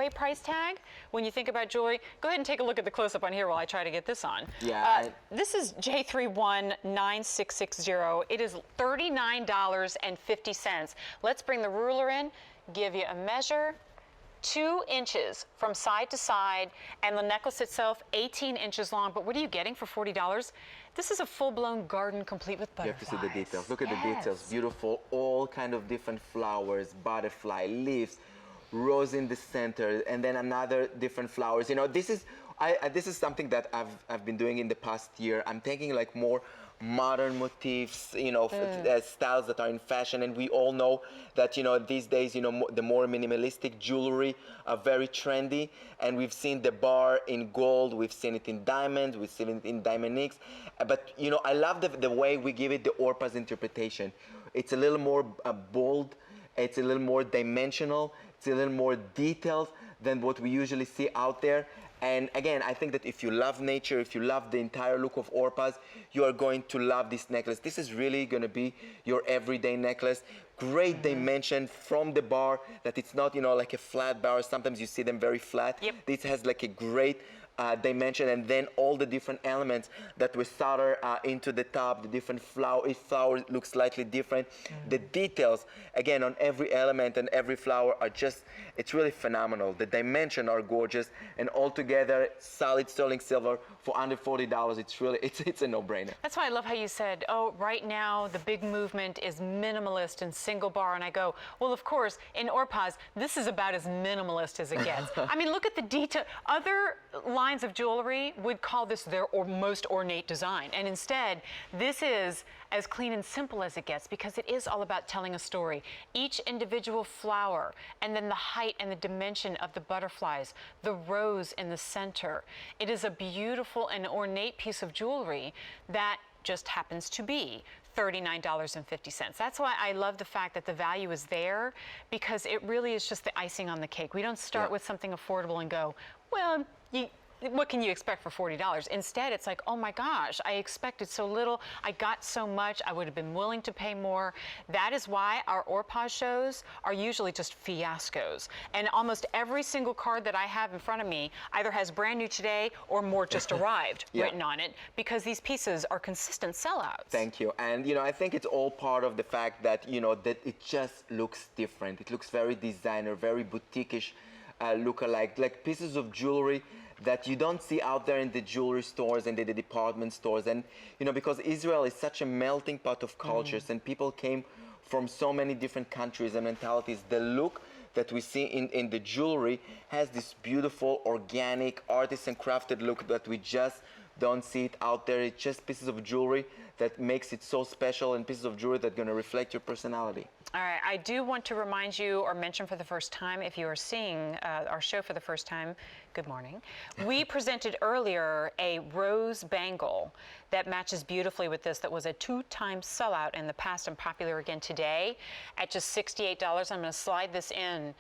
throwaway price tag when you think about jewelry. Go ahead and take a look at the close-up on here while I try to get this on. Yeah. This is J319660. It is $39.50. Let's bring the ruler in, give you a measure. 2 inches from side to side, and the necklace itself 18 inches long. But what are you getting for $40? This is a full-blown garden complete with butterflies. You have to see the details. Look at the details. Beautiful, all kind of different flowers, butterfly, leaves, rose in the center, and then another different flowers. You know, this is something that I've been doing in the past year. I'm taking like more modern motifs, you know, styles that are in fashion, and we all know that, you know, these days, you know, the more minimalistic jewelry are very trendy, and we've seen the bar in gold, we've seen it in diamonds, we've seen it in Diamond X, but, you know, I love the way we give it the Orpaz interpretation. It's a little more bold, it's a little more dimensional, it's a little more detailed than what we usually see out there. And again, I think that if you love nature, if you love the entire look of Orpaz, you are going to love this necklace. This is really going to be your everyday necklace. Great dimension from the bar, that it's not, you know, like a flat bar. Sometimes you see them very flat. Yep. This has like a great dimension, and then all the different elements that we solder into the top, the different flower. Each flower looks slightly different. The details, again, on every element and every flower are just, it's really phenomenal. The dimensions are gorgeous, and altogether, solid sterling silver for under $40. It's really, it's a no-brainer. That's why I love how you said, oh, right now the big movement is minimalist and single bar, and I go, well, of course, in Orpaz, this is about as minimalist as it gets. I mean, look at the detail. Other lines of jewelry would call this their most ornate design, and instead, this is as clean and simple as it gets, because it is all about telling a story. Each individual flower, and then the height and the dimension of the butterflies, the rose in the center. It is a beautiful and ornate piece of jewelry that just happens to be $39.50. That's why I love the fact that the value is there, because it really is just the icing on the cake. We don't start with something affordable and go, well, what can you expect for $40? Instead, it's like, oh my gosh, I expected so little, I got so much, I would have been willing to pay more. That is why our Orpaz shows are usually just fiascos. And almost every single card that I have in front of me either has brand new today or more just arrived written on it, because these pieces are consistent sellouts. Thank you. And, you know, I think it's all part of the fact that, you know, that it just looks different. It looks very designer, very boutique-ish look-alike, like pieces of jewelry that you don't see out there in the jewelry stores and the department stores. And, you know, because Israel is such a melting pot of cultures and people came from so many different countries and mentalities, the look that we see in the jewelry has this beautiful, organic, artisan crafted look that we just don't see it out there. It's just pieces of jewelry that makes it so special, and pieces of jewelry that are going to reflect your personality. All right, I do want to remind you or mention for the first time, if you are seeing our show for the first time, good morning. We presented earlier a rose bangle that matches beautifully with this, that was a 2-time sellout in the past and popular again today at just $68. I'm going to slide this in.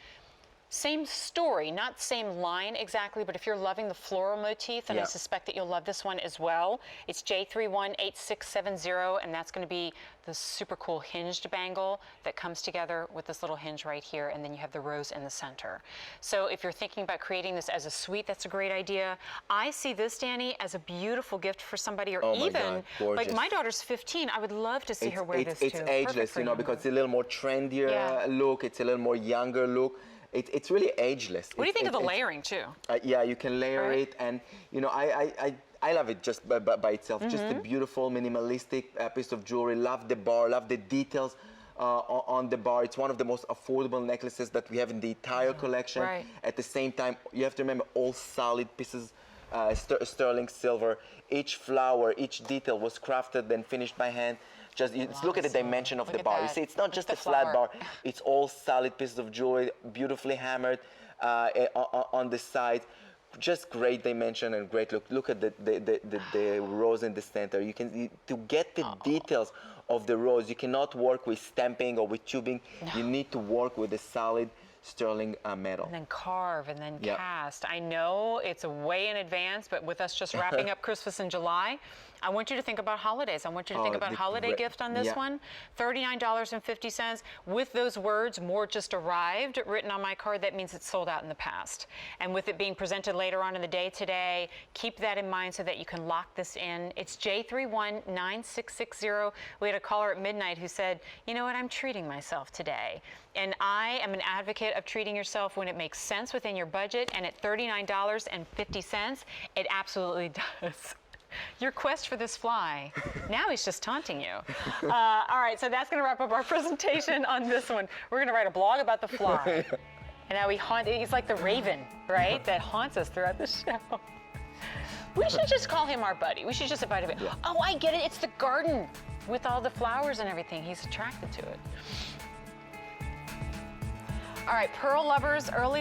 Same story, not same line exactly, but if you're loving the floral motif, and I suspect that you'll love this one as well, it's J318670, and that's going to be the super cool hinged bangle that comes together with this little hinge right here, and then you have the rose in the center. So if you're thinking about creating this as a suite, that's a great idea. I see this, Danny, as a beautiful gift for somebody, or even, like my daughter's 15, I would love to see her wear this too. It's ageless, you know, because it's a little more trendier look, it's a little more younger look. It's really ageless. What do you think of the layering too? Yeah, you can layer it, and you know, I love it just by itself. Just a beautiful, minimalistic piece of jewelry. Love the bar, love the details on the bar. It's one of the most affordable necklaces that we have in the entire collection. At the same time, you have to remember, all solid pieces, sterling silver. Each flower, each detail was crafted and finished by hand. Just look at the dimension of the bar. You see, it's not just a flat bar. It's all solid pieces of jewelry, beautifully hammered on the side. Just great dimension and great look. Look at the rose in the center. You can to get the details of the rose. You cannot work with stamping or with tubing. You need to work with a solid sterling metal. And then carve and then Yep. cast. I know it's way in advance, but with us just wrapping up Christmas in July, I want you to think about holidays. I want you to think Oh, about the holiday great- gift on this yeah. one. $39.50. With those words, more just arrived, written on my card, that means it's sold out in the past. And with it being presented later on in the day today, keep that in mind so that you can lock this in. It's J319660. We had a caller at midnight who said, you know what, I'm treating myself today. And I am an advocate of treating yourself when it makes sense within your budget, and at $39.50, it absolutely does. Your quest for this fly. Now he's just taunting you. All right, so that's going to wrap up our presentation on this one. We're going to write a blog about the fly. And now he's like the raven, right? That haunts us throughout the show. We should just call him our buddy. We should just invite him in. Yeah. Oh, I get it. It's the garden with all the flowers and everything. He's attracted to it. All right, Pearl lovers, early